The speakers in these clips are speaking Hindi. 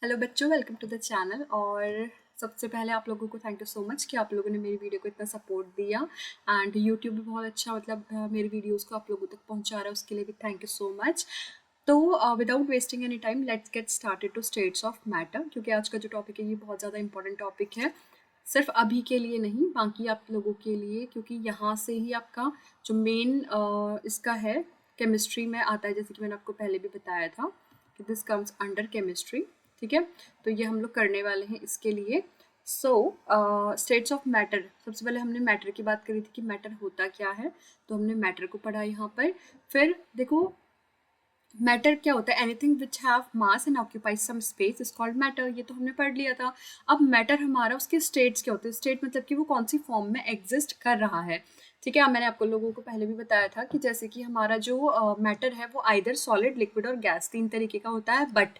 हेलो बच्चों, वेलकम टू द चैनल। और सबसे पहले आप लोगों को थैंक यू सो मच कि आप लोगों ने मेरी वीडियो को इतना सपोर्ट दिया। एंड यूट्यूब भी बहुत अच्छा मेरी वीडियोस को आप लोगों तक पहुंचा रहा है, उसके लिए भी थैंक यू सो मच। तो without wasting any time let's get started to states of matter, क्योंकि आज का जो टॉपिक है ये बहुत ज़्यादा इंपॉर्टेंट टॉपिक है, सिर्फ अभी के लिए नहीं बाकी आप लोगों के लिए, क्योंकि यहाँ से ही आपका जो मेन इसका है केमिस्ट्री में आता है, जैसे कि मैंने आपको पहले भी बताया था कि दिस कम्स अंडर केमिस्ट्री। ठीक है, तो ये हम लोग करने वाले हैं इसके लिए। सो स्टेट्स ऑफ मैटर, सबसे पहले हमने मैटर की बात करी थी कि मैटर होता क्या है, तो हमने मैटर को पढ़ा यहाँ पर। फिर देखो मैटर क्या होता है, anything which have mass and occupies some space is called matter, ये तो हमने पढ़ लिया था। अब मैटर हमारा उसके स्टेट्स क्या होते हैं, स्टेट मतलब कि वो कौन सी फॉर्म में एग्जिस्ट कर रहा है। ठीक है, अब मैंने आपको लोगों को पहले भी बताया था कि जैसे कि हमारा जो मैटर है वो आइदर सॉलिड, लिक्विड और गैस, तीन तरीके का होता है। बट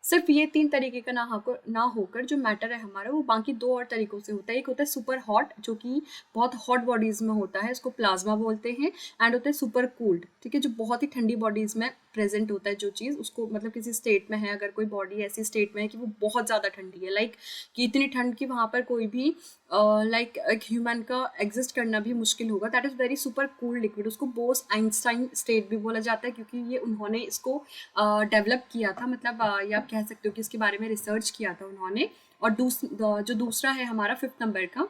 सिर्फ ये तीन तरीके का ना होकर जो मैटर है हमारा वो बाकी दो और तरीकों से होता है। एक होता है सुपर हॉट, जो कि बहुत हॉट बॉडीज में होता है, इसको प्लाज्मा बोलते हैं। एंड होता है सुपर कूल्ड, ठीक है, जो बहुत ही ठंडी बॉडीज में प्रेजेंट होता है। जो चीज़ उसको मतलब किसी स्टेट में है, अगर कोई बॉडी ऐसी स्टेट में है कि वो बहुत ज़्यादा ठंडी है, लाइक कि इतनी ठंड कि वहाँ पर कोई भी लाइक एक ह्यूमन का एग्जिस्ट करना भी मुश्किल होगा, that is very super cool liquid. उसको बोस आइंस्टाइन स्टेट भी बोला जाता है, क्योंकि ये उन्होंने इसको डेवलप किया था, मतलब ये आप कह सकते हो कि इसके बारे में रिसर्च किया था उन्होंने। और जो दूसरा है हमारा फिफ्थ नंबर का,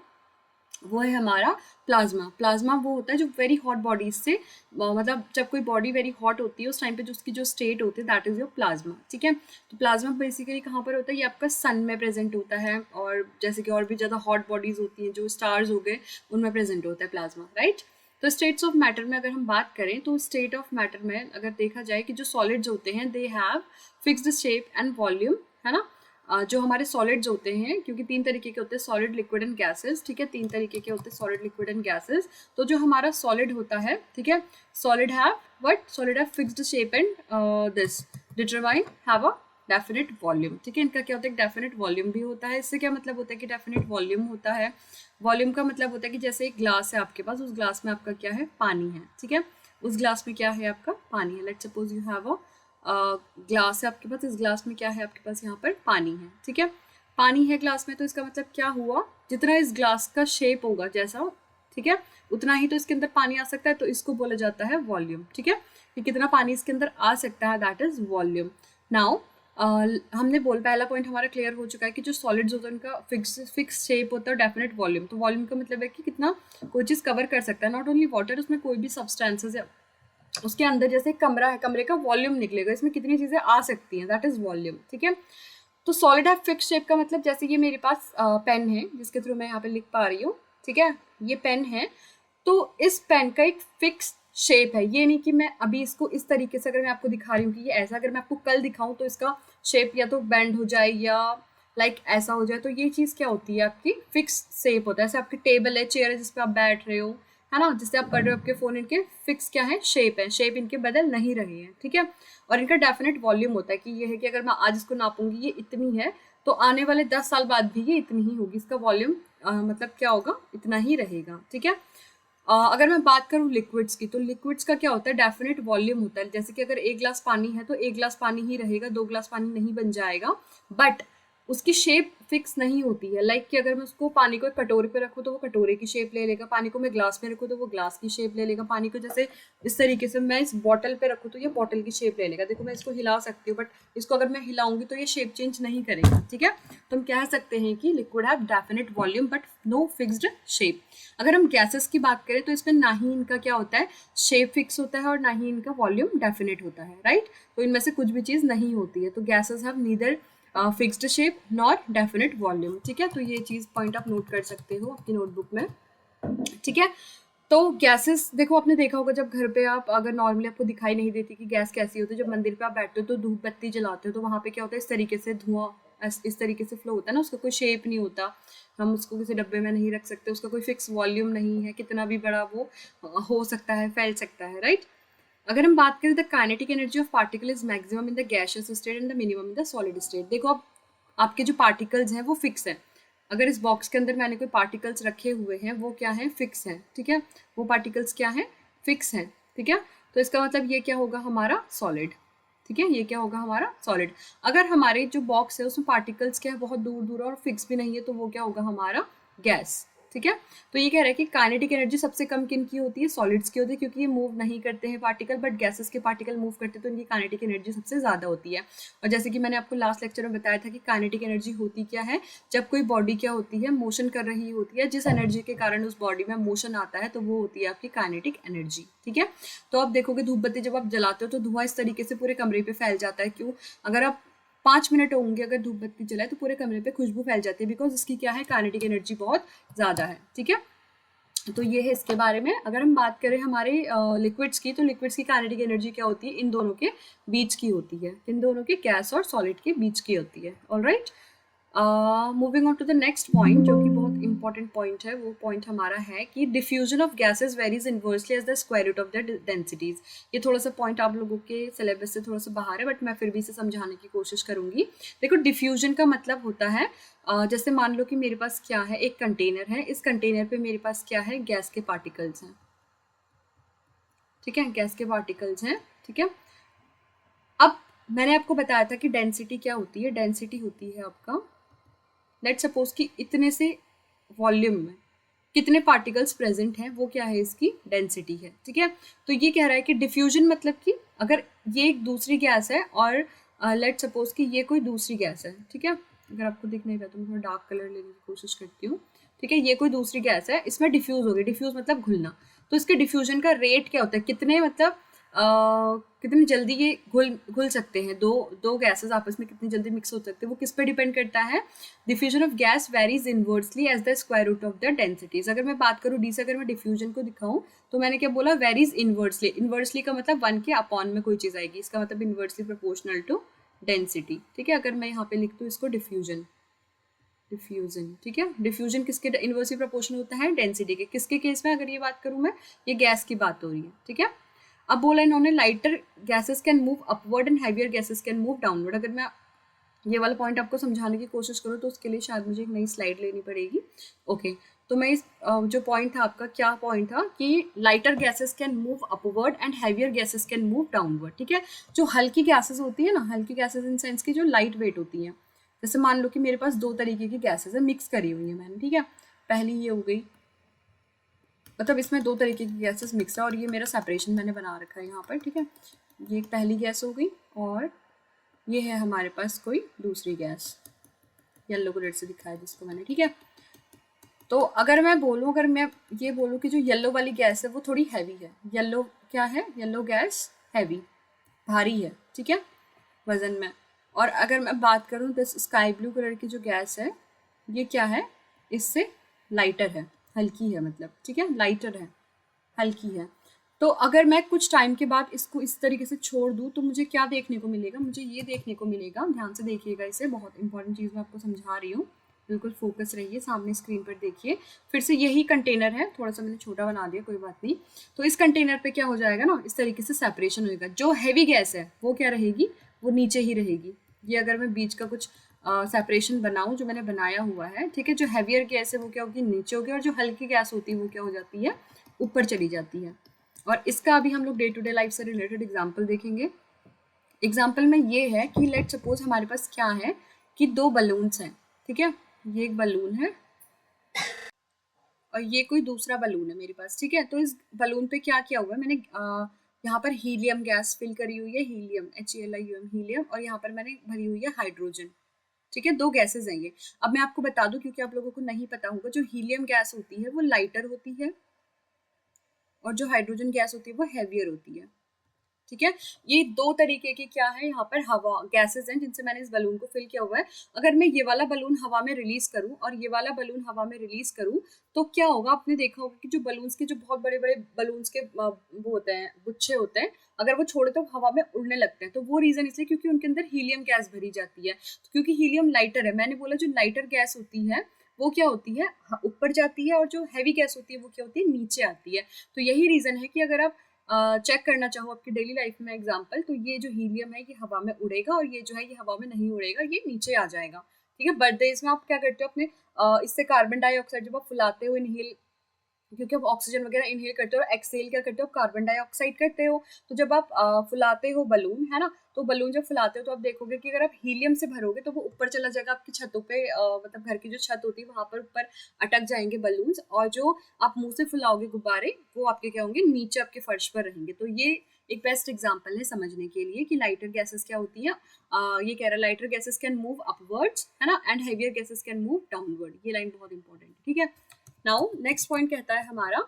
वो है हमारा प्लाज्मा। प्लाज्मा वो होता है जो वेरी हॉट बॉडीज से मतलब जब कोई बॉडी वेरी हॉट होती है उस टाइम पे जो उसकी जो स्टेट होती है दैट इज योर प्लाज्मा। ठीक है, तो प्लाज्मा बेसिकली कहाँ पर होता है, ये आपका सन में प्रेजेंट होता है, और जैसे कि और भी ज़्यादा हॉट बॉडीज होती हैं जो स्टार्स हो गए उनमें प्रेजेंट होता है प्लाज्मा, राइट। तो स्टेट्स ऑफ मैटर में अगर हम बात करें तो स्टेट ऑफ मैटर में अगर देखा जाए कि जो सॉलिड्स होते हैं they have fixed shape and volume, है ना। जो हमारे सॉलिड्स होते हैं, क्योंकि तीन तरीके के होते हैं, सॉलिड, लिक्विड एंड गैसेस। ठीक है, तीन तरीके के होते हैं सॉलिड, लिक्विड एंड गैसेस। तो जो हमारा सॉलिड होता है, ठीक है, solid have what, solid have fixed shape and this determine have a definite volume. ठीक है, इनका क्या होता है, डेफिनेट वॉल्यूम भी होता है। इससे क्या मतलब होता है कि डेफिनेट वॉल्यूम होता है। वॉल्यूम का मतलब होता है कि जैसे एक ग्लास है आपके पास, उस ग्लास में आपका क्या है, पानी है। ठीक है, उस ग्लास में क्या है, आपका पानी है। Let's suppose you have a glass है आपके पास, इस ग्लास में क्या है आपके पास, यहाँ पर पानी है। ठीक है, पानी है ग्लास में, तो इसका मतलब क्या हुआ, जितना इस ग्लास का शेप होगा जैसा, ठीक है, उतना ही तो इसके अंदर पानी आ सकता है, तो इसको बोला जाता है वॉल्यूम। ठीक है, कि कितना पानी इसके अंदर आ सकता है, दैट इज वॉल्यूम। नाउ हमने पहला पॉइंट हमारा क्लियर हो चुका है कि जो सॉलिड्स होता है उनका फिक्स शेप होता है, डेफिनेट वॉल्यूम। तो वॉल्यूम का मतलब है कि कितना कोई चीज़ कवर कर सकता है, नॉट ओनली वाटर, उसमें कोई भी सब्सटेंसेज है उसके अंदर, जैसे कमरा है, कमरे का वॉल्यूम निकलेगा, इसमें कितनी चीजें आ सकती हैं, दैट इज वॉल्यूम। ठीक है, तो सॉलिड है फिक्स शेप का मतलब, जैसे ये मेरे पास पेन है जिसके थ्रू मैं यहाँ पे लिख पा रही हूँ। ठीक है, ये पेन है, तो इस पेन का एक फिक्स शेप है। ये नहीं कि मैं अभी इसको इस तरीके से अगर मैं आपको दिखा रही हूँ कि ये ऐसा, अगर मैं आपको कल दिखाऊं तो इसका शेप या तो बेंड हो जाए या लाइक ऐसा हो जाए। तो ये चीज़ क्या होती है, आपकी फिक्स शेप होता है। जैसे आपकी टेबल है, चेयर है जिस पे आप बैठ रहे हो, है ना, जिससे आप पढ़ रहे हो, आपके फोन, इनके फिक्स क्या है, शेप है, शेप इनके बदल नहीं रहे हैं। ठीक है, और इनका डेफिनेट वॉल्यूम होता है कि ये है कि अगर मैं आज इसको नापूंगी ये इतनी है, तो आने वाले 10 साल बाद भी ये इतनी ही होगी, इसका वॉल्यूम मतलब क्या होगा, इतना ही रहेगा। ठीक है, अगर मैं बात करूँ लिक्विड्स की, तो लिक्विड्स का क्या होता है, डेफिनेट वॉल्यूम होता है। जैसे कि अगर एक ग्लास पानी है तो एक ग्लास पानी ही रहेगा, दो ग्लास पानी नहीं बन जाएगा। बट उसकी शेप फिक्स नहीं होती है, लाइक कि अगर मैं उसको पानी को एक कटोरे पे रखूँ तो वो कटोरे की शेप ले लेगा, पानी को मैं ग्लास में रखूँ तो वो ग्लास की शेप ले लेगा, पानी को जैसे इस तरीके से मैं इस बॉटल पे रखूँ तो ये बॉटल की शेप ले लेगा। देखो मैं इसको हिला सकती हूँ, बट इसको अगर मैं हिलाऊंगी तो ये शेप चेंज नहीं करेगा। ठीक है, तो हम कह सकते हैं कि liquid have definite volume but no fixed shape. अगर हम गैसेस की बात करें तो इसमें ना ही इनका क्या होता है, शेप फिक्स होता है, और ना ही इनका वॉल्यूम डेफिनेट होता है, राइट। तो इनमें से कुछ भी चीज़ नहीं होती है। तो gases have neither fixed shape nor definite volume. ठीक है, तो ये चीज़ पॉइंट आप नोट कर सकते हो अपनी नोटबुक में। ठीक है, तो गैसेस देखो, आपने देखा होगा जब घर पे आप अगर नॉर्मली आपको दिखाई नहीं देती कि गैस कैसी होती है, जब मंदिर पे आप बैठते हो तो धूप बत्ती जलाते हो तो वहाँ पे क्या होता है, इस तरीके से धुआं इस तरीके से फ्लो होता है ना, उसका कोई शेप नहीं होता, हम उसको किसी डब्बे में नहीं रख सकते, उसका कोई फिक्स वॉल्यूम नहीं है, कितना भी बड़ा वो हो सकता है, फैल सकता है, राइट। अगर हम बात करें the kinetic energy of particle is maximum in the gaseous state and the minimum in the solid state. देखो अब आपके जो पार्टिकल्स हैं वो फिक्स है। अगर इस बॉक्स के अंदर मैंने कोई पार्टिकल्स रखे हुए हैं वो क्या है, फिक्स है। ठीक है, वो पार्टिकल्स क्या है, फिक्स है। ठीक है, तो इसका मतलब ये क्या होगा, हमारा सॉलिड। ठीक है, ये क्या होगा हमारा सॉलिड। अगर हमारे जो बॉक्स है उसमें पार्टिकल्स क्या है बहुत दूर दूर और फिक्स भी नहीं है, तो वो क्या होगा हमारा गैस। ठीक है, तो ये कह रहा है कि काइनेटिक एनर्जी सबसे कम किन की होती है, सॉलिड्स की होती है, क्योंकि ये मूव नहीं करते हैं पार्टिकल, बट गैसेस के पार्टिकल मूव करते हैं तो इनकी काइनेटिक एनर्जी सबसे ज़्यादा होती है। और जैसे कि मैंने आपको लास्ट लेक्चर में बताया था कि काइनेटिक एनर्जी होती क्या है, जब कोई बॉडी क्या होती है मोशन कर रही होती है, जिस एनर्जी के कारण उस बॉडी में मोशन आता है तो वो होती है आपकी काइनेटिक एनर्जी। ठीक है, तो आप देखोगे धूप बत्ती जब आप जलाते हो तो धुआं इस तरीके से पूरे कमरे पे फैल जाता है। क्यों? अगर आप 5 मिनट होंगे अगर धूप बत्ती जलाए तो पूरे कमरे पे खुशबू फैल जाती है, बिकॉज इसकी क्या है, काइनेटिक एनर्जी बहुत ज़्यादा है। ठीक है, तो ये है इसके बारे में। अगर हम बात करें हमारे लिक्विड्स की, तो लिक्विड्स की काइनेटिक एनर्जी क्या होती है, इन दोनों के बीच की होती है, इन दोनों के गैस और सॉलिड के बीच की होती है। Alright, moving on to the next point, जो कि बहुत इंपॉर्टेंट पॉइंट है, वो पॉइंट हमारा है कि diffusion of gases varies inversely as the square root of the densities. ये थोड़ा सा पॉइंट आप लोगों के सिलेबस से थोड़ा सा बाहर है, बट मैं फिर भी इसे समझाने की कोशिश करूंगी। देखो, डिफ्यूजन का मतलब होता है जैसे मान लो कि मेरे पास क्या है, एक कंटेनर है, इस कंटेनर पे मेरे पास क्या है, गैस के पार्टिकल्स हैं। ठीक है, गैस के पार्टिकल्स हैं। ठीक है, अब मैंने आपको बताया था कि डेंसिटी क्या होती है, डेंसिटी होती है आपका, लेट सपोज कि इतने से वॉल्यूम में कितने पार्टिकल्स प्रेजेंट हैं, वो क्या है, इसकी डेंसिटी है। ठीक है, तो ये कह रहा है कि डिफ्यूजन मतलब कि अगर ये एक दूसरी गैस है और लेट सपोज कि ये कोई दूसरी गैस है। ठीक है, अगर आपको दिख नहीं रहा तो मैं थोड़ा डार्क कलर लेने की कोशिश करती हूँ। ठीक है, ये कोई दूसरी गैस है, इसमें डिफ्यूज होगी, डिफ्यूज मतलब घुलना। तो इसके डिफ्यूजन का रेट क्या होता है, कितने मतलब कितनी जल्दी ये घुल घुल सकते हैं, दो दो गैसेस आपस में कितनी जल्दी मिक्स हो सकते हैं, वो किस पे डिपेंड करता है, diffusion of gas varies inversely as the square root of the densities. अगर मैं बात करूँ डी से, अगर मैं डिफ्यूजन को दिखाऊं तो मैंने क्या बोला, वेरीज इनवर्सली, इनवर्सली का मतलब 1 के अपॉन में कोई चीज़ आएगी, इसका मतलब इनवर्सली प्रोपोर्शनल टू डेंसिटी। ठीक है, अगर मैं यहाँ पे लिख दूँ इसको डिफ्यूजन, डिफ्यूजन। ठीक है, डिफ्यूजन किसके इनवर्सली प्रोपोर्शनल होता है, डेंसिटी के। किसके केस में अगर ये बात करूँ मैं, ये गैस की बात हो रही है। ठीक है, अब बोला इन्होंने lighter gases can move upward and heavier gases can move downward. अगर मैं ये वाला पॉइंट आपको समझाने की कोशिश करूँ तो उसके लिए शायद मुझे एक नई स्लाइड लेनी पड़ेगी। ओके, तो मैं इस जो पॉइंट था आपका, क्या पॉइंट था कि lighter gases can move upward and heavier gases can move downward. ठीक है, जो हल्की गैसेस होती है ना, हल्की गैसेस इन सेंस की जो लाइट वेट होती हैं, जैसे मान लो कि मेरे पास 2 तरीके की गैसेस है, मिक्स करी हुई है मैंने। ठीक है, पहली ये हो गई, मतलब इसमें 2 तरीके की गैसेस मिक्स है और ये मेरा सेपरेशन मैंने बना रखा है यहाँ पर। ठीक है, ये एक पहली गैस हो गई और ये है हमारे पास कोई दूसरी गैस, येलो कलर से दिखाया जिसको मैंने। ठीक है, तो अगर मैं बोलूँ, अगर मैं ये बोलूँ कि जो येलो वाली गैस है वो थोड़ी हैवी है, येलो क्या है, येलो गैस हैवी, भारी है। ठीक है, वजन में। और अगर मैं बात करूँ दिस स्काई ब्लू कलर की जो गैस है, ये क्या है, इससे लाइटर है, हल्की है मतलब। ठीक है, लाइटर है, हल्की है। तो अगर मैं कुछ टाइम के बाद इसको इस तरीके से छोड़ दूँ तो मुझे क्या देखने को मिलेगा, मुझे ये देखने को मिलेगा, ध्यान से देखिएगा, इसे बहुत इंपॉर्टेंट चीज़ मैं आपको समझा रही हूँ, बिल्कुल फोकस रहिए, सामने स्क्रीन पर देखिए। फिर से यही कंटेनर है, थोड़ा सा मैंने छोटा बना दिया, कोई बात नहीं। तो इस कंटेनर पे क्या हो जाएगा ना, इस तरीके से सेपरेशन होएगा। जो हैवी गैस है वो क्या रहेगी, वो नीचे ही रहेगी। ये अगर मैं बीच का कुछ सेपरेशन बनाऊं जो मैंने बनाया हुआ है, ठीक है, जो हैवियर गैस है वो क्या होगी, नीचे होगी, और जो हल्की गैस होती है वो क्या हो जाती है, ऊपर चली जाती है। और इसका अभी हम लोग डे टू डे लाइफ से रिलेटेड एग्जाम्पल देखेंगे। एग्जाम्पल में ये है कि लेट सपोज हमारे पास क्या है कि 2 बलून्स हैं। ठीक है, ये एक बलून है और ये कोई दूसरा बलून है मेरे पास। ठीक है, तो इस बलून पे क्या किया हुआ है, मैंने यहाँ पर हीलियम गैस फिल करी हुई है, हीलियम, HELIUM, हीलियम, और यहाँ पर मैंने भरी हुई है हाइड्रोजन। ठीक है, 2 गैसेज हैं ये। अब मैं आपको बता दूं, क्योंकि आप लोगों को नहीं पता होगा, जो हीलियम गैस होती है वो लाइटर होती है और जो हाइड्रोजन गैस होती है वो हैवियर होती है। ठीक है, ये 2 तरीके की क्या है, यहाँ पर हवा गैसेस हैं जिनसे मैंने इस बलून को फिल किया हुआ है। अगर मैं ये वाला बलून हवा में रिलीज करूं और ये वाला बलून हवा में रिलीज करूं तो क्या होगा, आपने देखा होगा कि जो बलून्स के जो बहुत बड़े बड़े बलून्स के वो होते हैं, गुच्छे होते हैं, अगर वो छोड़े तो हवा में उड़ने लगते हैं। तो वो रीजन इसलिए क्योंकि उनके अंदर हीलियम गैस भरी जाती है। तो क्योंकि हीलियम लाइटर है, मैंने बोला जो लाइटर गैस होती है वो क्या होती है, ऊपर जाती है, और जो हैवी गैस होती है वो क्या होती है, नीचे आती है। तो यही रीजन है कि अगर आप चेक करना चाहो आपकी डेली लाइफ में एग्जाम्पल, तो ये जो हीलियम है ये हवा में उड़ेगा और ये जो है ये हवा में नहीं उड़ेगा, ये नीचे आ जाएगा। ठीक है, बर्थडेज में आप क्या करते हो, अपने इससे कार्बन डाइऑक्साइड जब आप फुलाते हो, इनहेल क्योंकि आप ऑक्सीजन वगैरह इनहेल करते हो, एक्सहेल क्या करते हो, कार्बन डाइऑक्साइड करते हो। तो जब आप फुलाते हो बलून, है ना, तो बलून जब फुलाते हो तो आप देखोगे कि अगर आप हीलियम से भरोगे तो वो ऊपर चला जाएगा आपकी छतों पे, मतलब घर की जो छत होती है वहां पर ऊपर अटक जाएंगे बलून्स, और जो आप मुंह से फुलाओगे गुब्बारे वो आपके क्या होंगे, नीचे आपके फर्श पर रहेंगे। तो ये एक बेस्ट एग्जाम्पल है समझने के लिए कि लाइटर गैसेस क्या होती है। ये कह रहा है lighter gases can move upwards, है ना, and heavier gases can move downward. ये लाइन बहुत इंपॉर्टेंट है, ठीक है। नाउ नेक्स्ट पॉइंट कहता है हमारा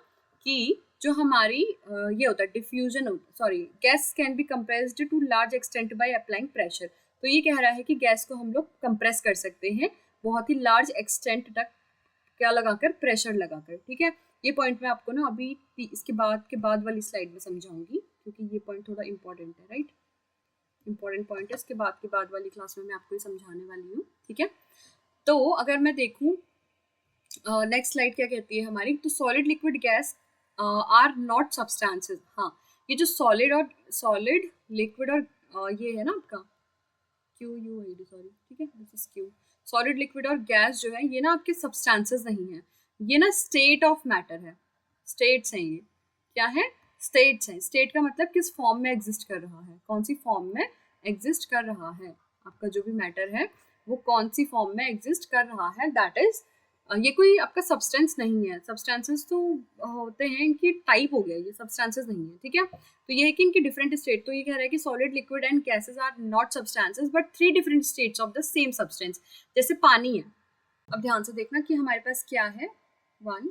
कि जो हमारी ये होता है diffusion, sorry, gas can be compressed to large extent by applying pressure. तो ये कह रहा है कि गैस को हम लोग कंप्रेस कर सकते हैं बहुत ही लार्ज एक्सटेंट तक, क्या लगाकर, प्रेशर लगाकर, ठीक है। ये पॉइंट मैं आपको ना अभी इसके बाद वाली स्लाइड में समझाऊंगी, क्योंकि ये पॉइंट थोड़ा इंपॉर्टेंट है, राइट, इंपॉर्टेंट पॉइंट है। इसके बाद वाली क्लास में मैं आपको ये समझाने वाली हूँ, ठीक है। तो अगर मैं देखूँ नेक्स्ट स्लाइड क्या कहती है हमारी, तो solid liquid gas are not substances. हाँ, ये जो सॉलिड लिक्विड और ये है ना आपका QUID, सॉरी, ठीक है, this is Q। Solid liquid और गैस जो है ये ना आपके सब्सटेंसेस नहीं है, ये ना स्टेट ऑफ मैटर है, स्टेट्स हैं ये। क्या है, स्टेट्स हैं। स्टेट का मतलब किस फॉर्म में एग्जिस्ट कर रहा है, कौन सी फॉर्म में एग्जिस्ट कर रहा है, आपका जो भी मैटर है वो कौन सी फॉर्म में एग्जिस्ट कर रहा है, दैट इज, ये कोई आपका सब्सटेंस नहीं है। सब्सटेंसेस तो होते हैं, इनकी टाइप हो गया, ये सब्सटेंसेस नहीं है, ठीक है। तो ये है कि इनकी डिफरेंट स्टेट। तो ये कह रहा है कि solid liquid and gases are not substances but 3 different states of the same substance. जैसे पानी है, अब ध्यान से देखना कि हमारे पास क्या है, 1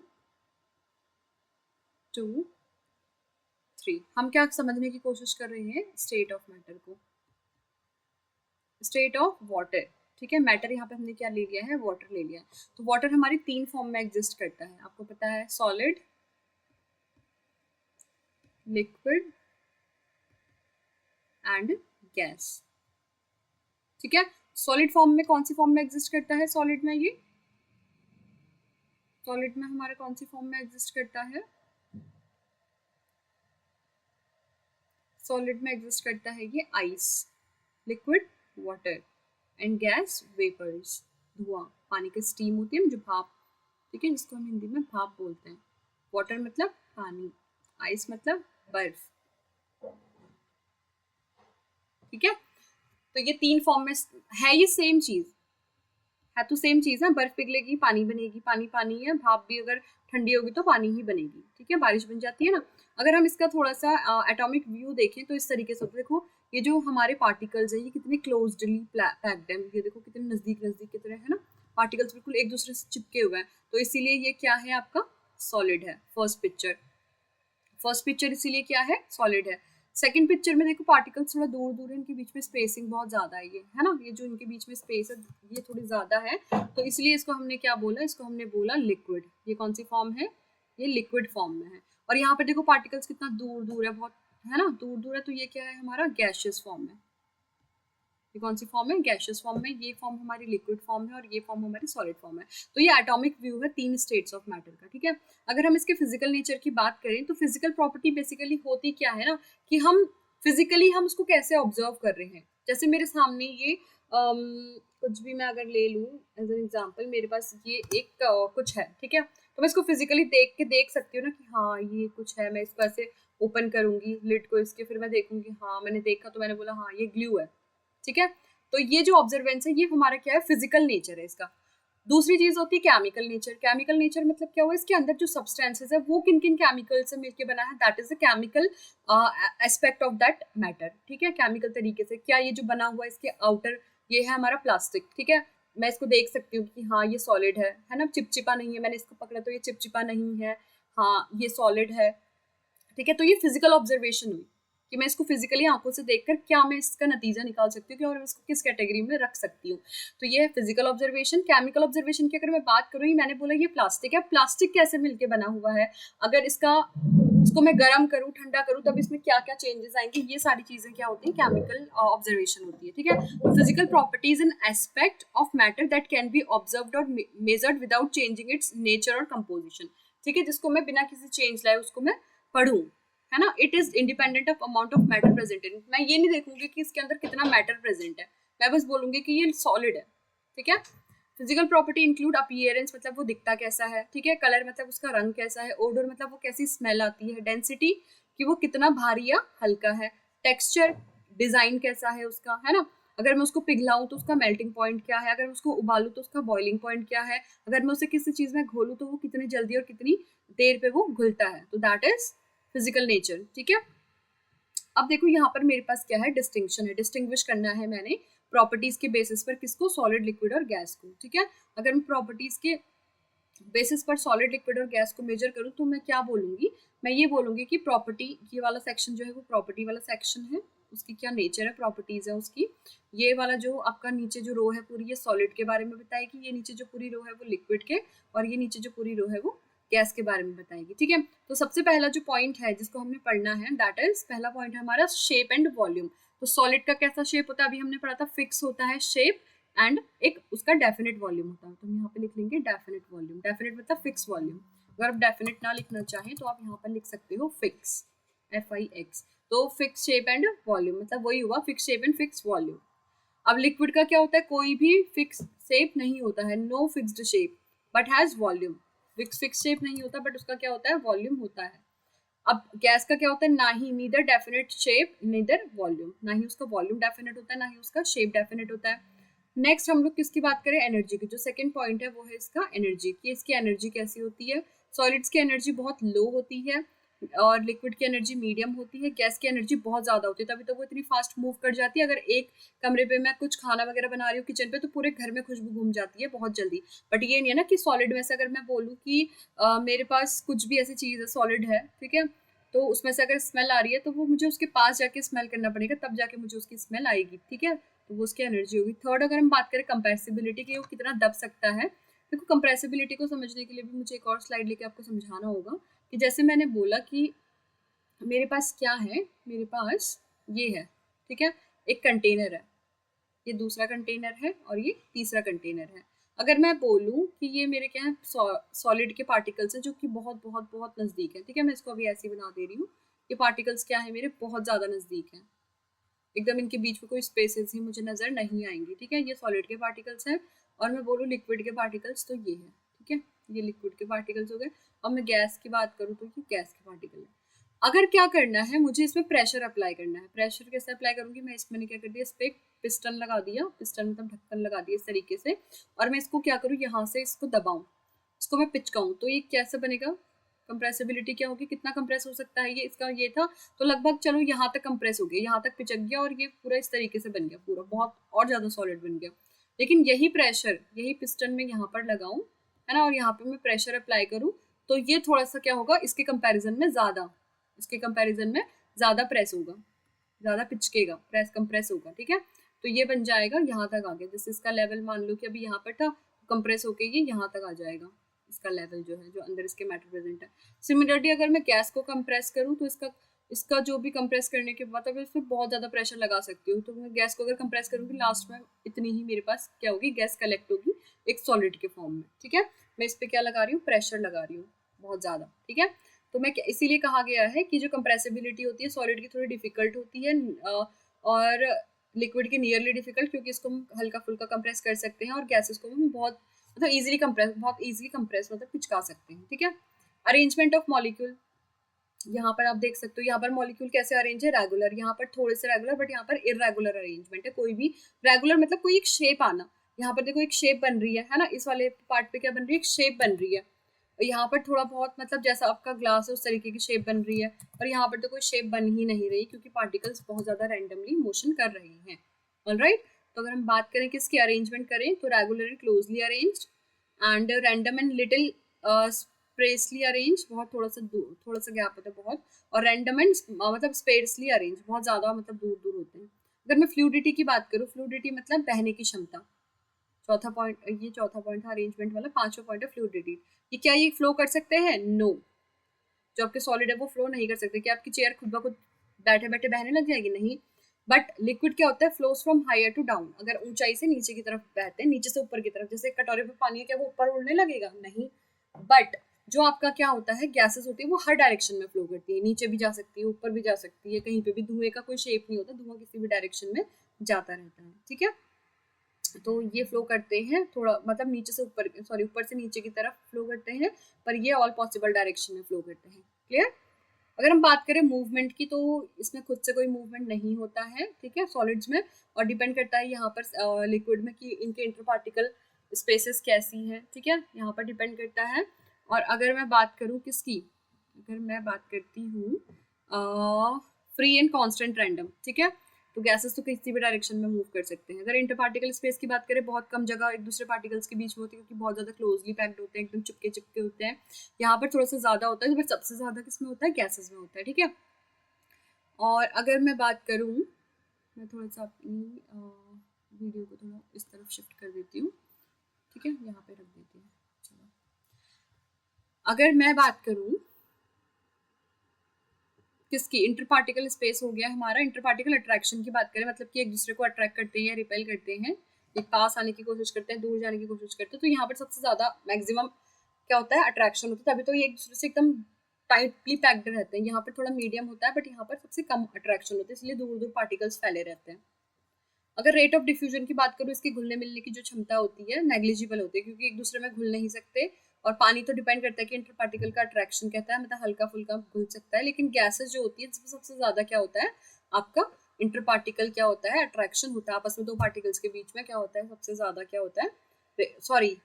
2 3। हम क्या समझने की कोशिश कर रहे हैं, स्टेट ऑफ मैटर को, स्टेट ऑफ वाटर, ठीक है। मैटर यहाँ पे हमने क्या ले लिया है, वाटर ले लिया है। तो वाटर हमारी 3 फॉर्म में एग्जिस्ट करता है, आपको पता है, सॉलिड, लिक्विड एंड गैस, ठीक है। सॉलिड फॉर्म में कौन सी फॉर्म में एग्जिस्ट करता है, सॉलिड में, ये सॉलिड में हमारा कौन सी फॉर्म में एग्जिस्ट करता है, सॉलिड में एग्जिस्ट करता है ये ice, liquid water and gas vapours, धुआं, पानी की स्टीम होती है जो भाप, ठीक है, जिसको हम हिंदी में भाप बोलते हैं। वाटर मतलब पानी, आइस मतलब बर्फ, ठीक है। तो ये 3 फॉर्म में है, ये सेम चीज है, तो सेम चीज है, बर्फ पिघलेगी पानी बनेगी, पानी पानी है, भाप भी अगर ठंडी होगी तो पानी ही बनेगी, ठीक है, बारिश बन जाती है ना। अगर हम इसका थोड़ा सा एटॉमिक व्यू देखें तो इस तरीके से, देखो ये जो हमारे पार्टिकल्स हैं ये कितने क्लोज्डली पैक्ड हैं, ये देखो कितने नजदीक नजदीक की तरह है ना, पार्टिकल्स बिल्कुल एक दूसरे से चिपके हुए हैं। तो इसीलिए ये क्या है, आपका सॉलिड है। फर्स्ट पिक्चर इसीलिए क्या है, सॉलिड है। सेकंड पिक्चर में देखो पार्टिकल्स थोड़ा दूर दूर है, इनके बीच में स्पेसिंग बहुत ज्यादा है, ये है ना, ये जो इनके बीच में स्पेस है ये थोड़ी ज्यादा है, तो इसलिए इसको हमने क्या बोला, इसको हमने बोला लिक्विड। ये कौन सी फॉर्म है, ये लिक्विड फॉर्म में है। और यहाँ पे देखो पार्टिकल्स कितना दूर दूर है, बहुत, है ना, दूर दूर है, तो ये क्या है हमारा, गैशियस फॉर्म है। ये कौन सी फॉर्म है, गैशियस फॉर्म में। ये फॉर्म हमारी लिक्विड फॉर्म है और ये फॉर्म हमारी सॉलिड फॉर्म है। तो ये एटॉमिक व्यू है 3 स्टेट्स ऑफ मैटर का, ठीक है। अगर हम इसके फिजिकल नेचर की बात करें तो फिजिकल प्रॉपर्टी बेसिकली होती क्या है ना, कि हम फिजिकली हम उसको कैसे ऑब्जर्व कर रहे हैं। जैसे मेरे सामने ये कुछ भी मैं अगर ले लूँ एज एन एग्जाम्पल, मेरे पास ये एक कुछ है, ठीक है, तो मैं इसको फिजिकली देख सकती हूँ ना कि हाँ ये कुछ है। मैं इसको ऐसे ओपन करूंगी लिड को इसके, फिर मैं देखूंगी, हाँ मैंने देखा तो मैंने बोला हाँ ये ग्लू है, ठीक है। तो ये जो ऑब्जर्वेंस है ये हमारा क्या है, फिजिकल नेचर है इसका। दूसरी चीज होती है केमिकल नेचर। केमिकल नेचर मतलब क्या हुआ, इसके अंदर जो सब्सटेंसेस है वो किन किन केमिकल से मिलकर बना है, that is the chemical aspect of that matter, ठीक है। केमिकल तरीके से क्या ये जो बना हुआ है इसके आउटर, ये है हमारा प्लास्टिक, ठीक है। मैं इसको देख सकती हूँ कि हाँ ये सॉलिड है ना, चिपचिपा नहीं है, मैंने इसको पकड़ा तो ये चिपचिपा नहीं है, हाँ ये सॉलिड है, ठीक है। तो ये फिजिकल ऑब्जर्वेशन हुई कि मैं इसको फिजिकली आंखों से देखकर क्या मैं इसका नतीजा निकाल सकती हूँ कि और मैं इसको किस कैटेगरी में रख सकती हूँ। तो ये है फिजिकल ऑब्जर्वेशन। केमिकल ऑब्जर्वेशन की अगर मैं बात करूँ, ये मैंने बोला ये प्लास्टिक है, प्लास्टिक कैसे मिलके बना हुआ है, अगर इसको मैं गर्म करूँ ठंडा करूँ तब इसमें क्या क्या चेंजेस आएंगे, ये सारी चीजें क्या होती है, केमिकल ऑब्जर्वेशन होती है, ठीक है। Physical properties and aspect of matter that can be observed और measured without changing its nature और कंपोजिशन, ठीक है, जिसको मैं बिना किसी चेंज लाए उसको मैं पढ़ूं, है ना। It is independent of amount of matter present in. मैं ये नहीं देखूंगी कि इसके अंदर कितना मैटर प्रेजेंट है, मैं बस बोलूंगी कि ये सॉलिड है, ठीक है। फिजिकल प्रॉपर्टी इंक्लूड अपीयरेंस, मतलब वो दिखता कैसा है, ठीक है, कलर मतलब उसका रंग कैसा है, ओडोर मतलब वो कैसी स्मेल आती है, डेंसिटी कि वो कितना भारी या हल्का है, टेक्सचर डिजाइन कैसा है उसका, है ना, अगर मैं उसको पिघलाऊं तो उसका मेल्टिंग पॉइंट क्या है, अगर मैं उसको उबालूं तो उसका बॉइलिंग पॉइंट क्या है, अगर मैं उसे किसी चीज में घोलूं तो वो कितनी जल्दी और कितनी देर पे वो घुलता है, तो दैट इज फिजिकल नेचर, ठीक है। अब देखो यहाँ पर मेरे पास क्या है, डिस्टिंक्शन है, डिस्टिंग्विश करना है मैंने प्रॉपर्टीज के बेसिस पर किसको, सॉलिड, लिक्विड और गैस को, ठीक है। अगर मैं प्रॉपर्टीज के बेसिस पर सॉलिड, लिक्विड और गैस को मेजर करूँ तो मैं क्या बोलूंगी, मैं ये बोलूंगी कि प्रॉपर्टी, ये वाला सेक्शन जो है वो प्रॉपर्टी वाला सेक्शन है, उसकी क्या नेचर है, प्रॉपर्टीज है उसकी। ये वाला जो आपका नीचे जो रो है पूरी, ये सॉलिड के बारे में बताएगी, ये नीचे जो पूरी रो है वो लिक्विड के, और ये नीचे जो पूरी रो है वो गैस के बारे में बताएगी, ठीक है। तो सबसे पहला जो पॉइंट है जिसको हमने पढ़ना है, दैट इज पहला पॉइंट है हमारा शेप एंड वॉल्यूम। तो सॉलिड का कैसा शेप होता है, अभी हमने पढ़ा था, फिक्स होता है शेप, एंड एक उसका डेफिनेट वॉल्यूम होता है, तो हम यहाँ पे लिख लेंगे डेफिनेट वॉल्यूम, डेफिनेट मतलब फिक्स वॉल्यूम। अगर आप डेफिनेट ना लिखना चाहें तो आप यहाँ पर लिख सकते हो फिक्स, FIX। तो फिक्स शेप एंड वॉल्यूम मतलब वही हुआ, fix shape and fix volume. अब लिक्विड का क्या होता है, कोई भी फिक्स शेप नहीं होता है, no fixed shape but has volume. Fix shape नहीं होता बट उसका क्या होता है, वॉल्यूम होता है। अब गैस का क्या होता है, ना ही neither definite shape neither volume, ना ही उसका वॉल्यूम डेफिनेट होता है ना ही उसका शेप डेफिनेट होता है। नेक्स्ट हम लोग किसकी बात करें, एनर्जी की। जो सेकंड पॉइंट है वो है इसका एनर्जी, कि इसकी एनर्जी कैसी होती है। सॉलिड्स की एनर्जी बहुत लो होती है और लिक्विड की एनर्जी मीडियम होती है, गैस की एनर्जी बहुत ज़्यादा होती है, तभी तो वो इतनी फास्ट मूव कर जाती है। अगर एक कमरे पे मैं कुछ खाना वगैरह बना रही हूँ किचन पे, तो पूरे घर में खुशबू घूम जाती है बहुत जल्दी। बट ये नहीं है ना कि सॉलिड में से अगर मैं बोलूँ कि मेरे पास कुछ भी ऐसी चीज़ है, सॉलिड है, ठीक है, तो उसमें से अगर स्मेल आ रही है तो वो मुझे उसके पास जाके स्मेल करना पड़ेगा, तब जाके मुझे उसकी स्मेल आएगी, ठीक है, तो वो उसकी एनर्जी होगी। थर्ड, अगर हम बात करें कंप्रेसिबिलिटी की, वो कितना दब सकता है। देखो कंप्रेसिबिलिटी को समझने के लिए भी मुझे एक और स्लाइड लेके आपको समझाना होगा, कि जैसे मैंने बोला कि मेरे पास क्या है, मेरे पास ये है, ठीक है, एक कंटेनर है, ये दूसरा कंटेनर है और ये तीसरा कंटेनर है। अगर मैं बोलूँ कि ये मेरे क्या है, सॉलिड के पार्टिकल्स हैं जो कि बहुत बहुत बहुत नज़दीक है, ठीक है, मैं इसको अभी ऐसे ही बना दे रही हूँ। ये पार्टिकल्स क्या है, मेरे बहुत ज़्यादा नज़दीक हैं, एकदम इनके बीच में कोई स्पेसेस ही मुझे नज़र नहीं आएंगी, ठीक है, ये सॉलिड के पार्टिकल्स हैं। और मैं बोलूँ लिक्विड के पार्टिकल्स, तो ये है, ठीक है, ये लिक्विड के पार्टिकल्स हो गए। और मैं गैस की बात करूँ तो ये गैस के पार्टिकल है। अगर क्या करना है, मुझे इसमें प्रेशर अप्लाई करना है। प्रेशर कैसे अप्लाई करूँगी, मैं इसमें क्या कर दिया, इस पर पिस्टन लगा दिया, पिस्टन मतलब ढक्कन लगा दिया इस तरीके से, और मैं इसको क्या करूँ, यहाँ से इसको दबाऊँ, इसको मैं पिचकाऊँ, तो ये कैसे बनेगा, कंप्रेसिबिलिटी क्या होगी, कितना कंप्रेस हो सकता है ये, इसका ये था, तो लगभग चलो यहाँ तक कंप्रेस हो गया, यहाँ तक पिचक गया और ये पूरा इस तरीके से बन गया, पूरा बहुत और ज़्यादा सॉलिड बन गया। लेकिन यही प्रेशर, यही पिस्टन में यहाँ पर लगाऊं, है ना, और यहाँ पे मैं प्रेशर अप्लाई करूँ, तो ये थोड़ा सा क्या होगा, इसके कंपैरिजन में ज़्यादा, इसके कंपैरिजन में ज़्यादा प्रेस होगा, ज़्यादा पिचकेगा, प्रेस कंप्रेस होगा, ठीक है। तो ये बन जाएगा, यहाँ तक आ गया, जैसे इसका लेवल मान लो कि अभी यहाँ पर था, कंप्रेस होके ये यहाँ तक आ जाएगा, इसका लेवल जो है, जो अंदर इसके मैटर प्रेजेंट है। सिमिलरली अगर मैं गैस को कंप्रेस करूँ तो इसका इसका जो भी कंप्रेस करने के बाद अगर इसमें बहुत ज़्यादा प्रेशर लगा सकती हूँ, तो मैं गैस को अगर कंप्रेस करूँगी, लास्ट में इतनी ही मेरे पास क्या होगी, गैस कलेक्ट होगी एक सॉलिड के फॉर्म में, ठीक है। मैं इस पर क्या लगा रही हूँ, प्रेशर लगा रही हूँ बहुत ज़्यादा, ठीक है। तो मैं इसीलिए कहा गया है कि जो कंप्रेसिबिलिटी होती है सॉलिड की थोड़ी डिफिकल्ट होती है, और लिक्विड की नियरली डिफिकल्ट, क्योंकि इसको हम हल्का फुल्का कंप्रेस कर सकते हैं, और गैसेस को हम बहुत मतलब इजीली कंप्रेस, बहुत इजीली कंप्रेस मतलब पिचका सकते हैं, ठीक है। अरेंजमेंट ऑफ मॉलिक्यूल, यहाँ पर आप देख सकते हो, यहाँ पर मॉलिक्यूल कैसे अरेंज है, रेगुलर, यहाँ पर थोड़े से रेगुलर, बट यहाँ पर इरेगुलर अरेंजमेंट है। कोई भी रेगुलर मतलब कोई एक शेप आना, यहाँ पर देखो एक शेप बन रही है ना, इस वाले पार्ट पे क्या बन रही है, एक शेप बन रही है। यहाँ पर थोड़ा बहुत मतलब जैसा आपका ग्लास है उस तरीके की शेप बन रही है, और यहाँ पर तो कोई शेप बन ही नहीं रही, क्योंकि पार्टिकल्स बहुत ज्यादा रैंडमली मोशन कर रहे हैं। ऑलराइट, तो अगर हम बात करें किसकी अरेंजमेंट करें, तो regular and closely arranged, and random and little sparsely arrange, बहुत थोड़ा सा दूर, थोड़ा सा गैप होता है बहुत, और रैंडम एंड मतलब स्पेसली अरेंज, बहुत ज़्यादा मतलब दूर दूर होते हैं। अगर मैं फ्लूडिटी की बात करूँ, फ्लूडिटी मतलब बहने की क्षमता, चौथा पॉइंट, ये चौथा पॉइंट था अरेंजमेंट वाला, पांचवा पॉइंट है फ्लूडिटी। ये क्या, ये फ्लो कर सकते हैं, नो, जो आपके सॉलिड है वो फ्लो नहीं कर सकते। क्या आपकी चेयर खुद ब खुद बैठे बैठे बहने लग जाएगी, नहीं। बट लिक्विड क्या होता है, flows from higher to down, अगर ऊंचाई से नीचे की तरफ बहते हैं, नीचे से ऊपर की तरफ, जैसे कटोरे पे पानी है, क्या वो ऊपर उड़ने लगेगा, नहीं। बट जो आपका क्या होता है, गैसेस होती है, वो हर डायरेक्शन में फ्लो करती है, नीचे भी जा सकती है, ऊपर भी जा सकती है, कहीं पे भी धुएं का कोई शेप नहीं होता, धुआं किसी भी डायरेक्शन में जाता रहता है, ठीक है। तो ये फ्लो करते हैं थोड़ा, मतलब नीचे से ऊपर, सॉरी ऊपर से नीचे की तरफ फ्लो करते हैं, पर ये ऑल पॉसिबल डायरेक्शन में फ्लो करते हैं। क्लियर? अगर हम बात करें मूवमेंट की, तो इसमें खुद से कोई मूवमेंट नहीं होता है, ठीक है, सॉलिड्स में, और डिपेंड करता है यहाँ पर लिक्विड में कि इनके इंटर पार्टिकल स्पेसेस कैसी हैं, ठीक है, यहाँ पर डिपेंड करता है। और अगर मैं बात करूँ किसकी, अगर मैं बात करती हूँ फ्री एंड कांस्टेंट रैंडम, ठीक है, तो गैसेस तो किसी भी डायरेक्शन में मूव कर सकते हैं। अगर इंटर पार्टिकल स्पेस की बात करें, बहुत कम जगह एक दूसरे पार्टिकल्स के बीच में होती है, क्योंकि बहुत ज़्यादा क्लोजली पैक्ड होते हैं, एकदम चिपके चिपके होते हैं। यहाँ पर थोड़ा सा ज़्यादा होता है, बट सबसे ज़्यादा किसमें होता है, गैसेस में होता है, ठीक है। और अगर मैं बात करूँ, मैं थोड़ा सा अपनी वीडियो को थोड़ा इस तरफ शिफ्ट कर देती हूँ, ठीक है, यहाँ पे रख देती हूँ। चलो, अगर मैं बात करूँ किसकी, इंटर पार्टिकल स्पेस हो गया हमारा। इंटर पार्टिकल अट्रैक्शन की बात करें, मतलब कि एक दूसरे को अट्रैक्ट करते हैं या रिपेल करते हैं, एक पास आने की कोशिश करते हैं, दूर जाने की कोशिश करते हैं, तो यहाँ पर सबसे ज़्यादा मैक्सिमम क्या होता है, अट्रैक्शन होता है, तभी तो ये एक दूसरे से एकदम टाइटली पैक्ड रहते हैं। यहाँ पर थोड़ा मीडियम होता है, बट यहाँ पर सबसे कम अट्रैक्शन होता है, इसलिए दूर दूर पार्टिकल्स फैले रहते हैं। अगर रेट ऑफ डिफ्यूजन की बात करूँ, इसके घुलने मिलने की जो क्षमता होती है नेग्लिजिबल होती है, क्योंकि एक दूसरे में घुल नहीं सकते। और पानी तो डिपेंड करता है कि इंटर पार्टिकल का अट्रैक्शन कहता है, मतलब हल्का फुल्का घुल सकता है, लेकिन गैसेस जो होती है इसमें सबसे ज्यादा क्या होता है आपका, इंटर पार्टिकल क्या होता है, अट्रैक्शन होता है आपस में, दो पार्टिकल्स के बीच में क्या होता है, सबसे ज्यादा क्या होता है, सॉरी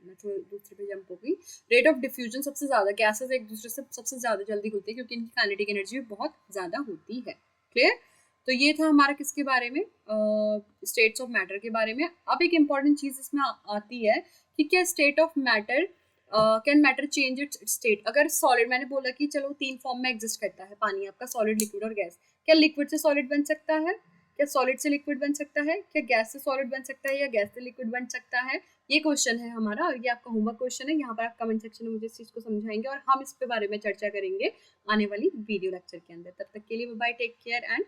मैं थोड़ी दूसरे पे जंप हो गई। रेट ऑफ डिफ्यूजन सबसे ज्यादा, गैसेस एक दूसरे से सबसे ज्यादा जल्दी घुलती है, क्योंकि इनकी काइनेटिक एनर्जी बहुत ज्यादा होती है। क्लियर? तो ये था हमारा किसके बारे में, स्टेट्स ऑफ मैटर के बारे में। अब एक इम्पॉर्टेंट चीज इसमें आती है कि क्या state of matter, can matter change it's state. अगर सॉलिड, मैंने बोला कि चलो 3 फॉर्म में एग्जिस्ट करता है पानी आपका, सॉलिड, लिक्विड और गैस। क्या लिक्विड से सॉलिड बन सकता है, क्या सॉलिड से लिक्विड बन सकता है, क्या गैस से सॉलिड बन सकता है, या गैस से लिक्विड बन सकता है, ये क्वेश्चन है हमारा, और ये आपका होमवर्क क्वेश्चन है। यहाँ पर आप कमेंट सेक्शन में मुझे इस चीज को समझाएंगे, और हम इस पे बारे में चर्चा करेंगे आने वाली वीडियो लेक्चर के अंदर। तब तक के लिए बाय, टेक केयर एंड